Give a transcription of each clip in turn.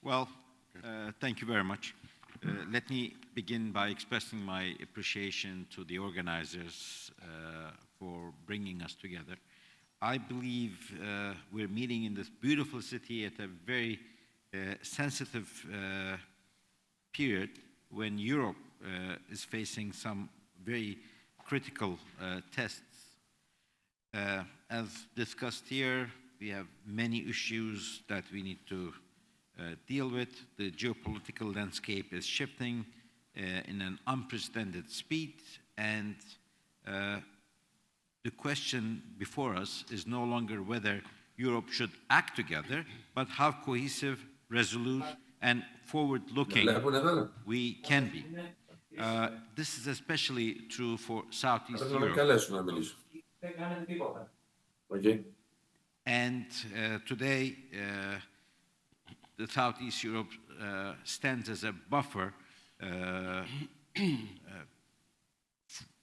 Well, thank you very much. Let me begin by expressing my appreciation to the organizers for bringing us together. I believe we're meeting in this beautiful city at a very sensitive period when Europe is facing some very critical tests. As discussed here, we have many issues that we need to deal with. The geopolitical landscape is shifting in an unprecedented speed, and the question before us is no longer whether Europe should act together, but how cohesive, resolute, and forward-looking we can be. This is especially true for Southeast Europe. And today, the Southeast Europe stands as a buffer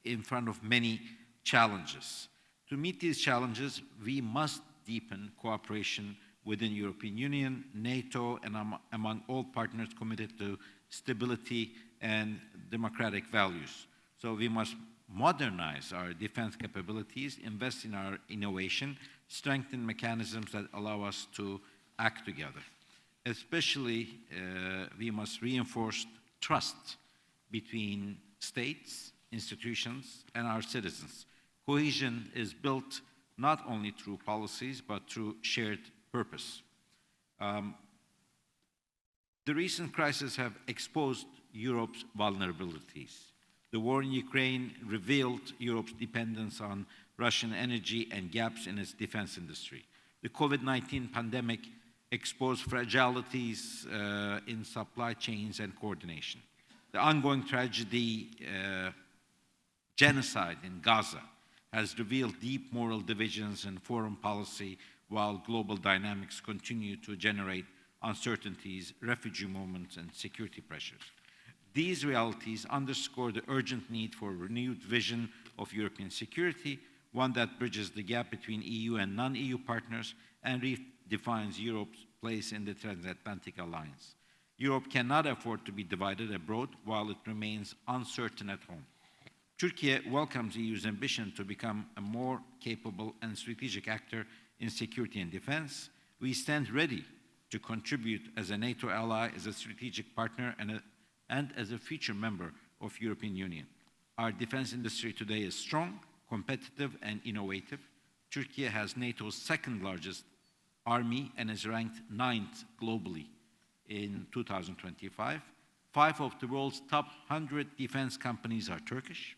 in front of many challenges. To meet these challenges, we must deepen cooperation within European Union, NATO, and among all partners committed to stability and democratic values. So we must modernize our defense capabilities, invest in our innovation, strengthen mechanisms that allow us to act together. Especially, we must reinforce trust between states, institutions, and our citizens. Cohesion is built not only through policies, but through shared purpose. The recent crises have exposed Europe's vulnerabilities. The war in Ukraine revealed Europe's dependence on Russian energy and gaps in its defense industry. The COVID-19 pandemic exposed fragilities in supply chains and coordination. The ongoing tragedy, genocide in Gaza, has revealed deep moral divisions in foreign policy, while global dynamics continue to generate uncertainties, refugee movements, and security pressures. These realities underscore the urgent need for a renewed vision of European security, one that bridges the gap between EU and non-EU partners and redefines Europe's place in the transatlantic alliance. Europe cannot afford to be divided abroad while it remains uncertain at home. Turkey welcomes the EU's ambition to become a more capable and strategic actor in security and defense. We stand ready to contribute as a NATO ally, as a strategic partner, and as a future member of European Union. Our defense industry today is strong, competitive, and innovative. Turkey has NATO's second largest army and is ranked 9th globally in 2025. 5 of the world's top 100 defense companies are Turkish.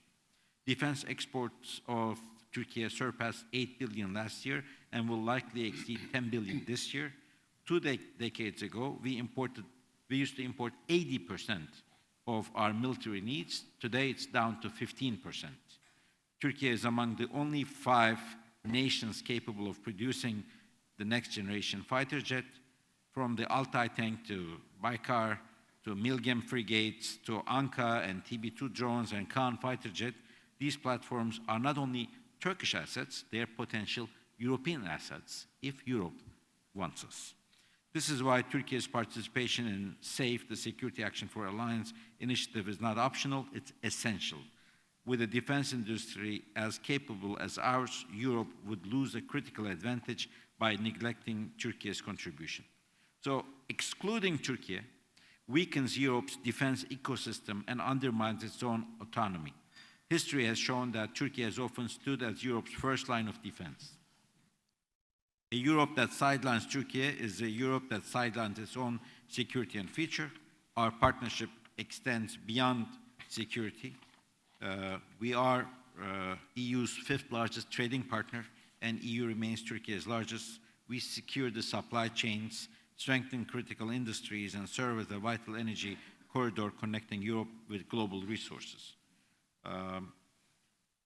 Defense exports of Turkey surpassed 8 billion last year and will likely exceed 10 billion this year. 2 decades ago, we used to import 80% of our military needs. Today, it's down to 15%. Turkey is among the only 5 nations capable of producing the next generation fighter jet, from the Altay tank to Baykar, to Milgem frigates, to Anka and TB2 drones and Kaan fighter jet. These platforms are not only Turkish assets, they are potential European assets if Europe wants us. This is why Turkey's participation in SAFE, the Security Action for Alliance initiative, is not optional, it's essential. With a defense industry as capable as ours, Europe would lose a critical advantage by neglecting Turkey's contribution. So excluding Turkey weakens Europe's defense ecosystem and undermines its own autonomy. History has shown that Turkey has often stood as Europe's first line of defense. A Europe that sidelines Turkey is a Europe that sidelines its own security and future. Our partnership extends beyond security. We are EU's 5th largest trading partner, and EU remains Turkey's largest. We secure the supply chains, strengthen critical industries, and serve as a vital energy corridor connecting Europe with global resources.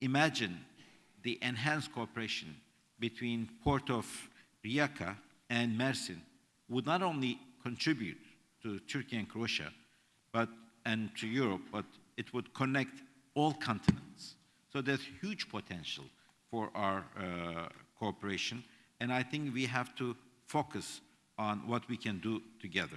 Imagine the enhanced cooperation between Port of Rijeka and Mersin would not only contribute to Turkey and Croatia and to Europe, but it would connect all continents. So there's huge potential for our cooperation, and I think we have to focus on what we can do together.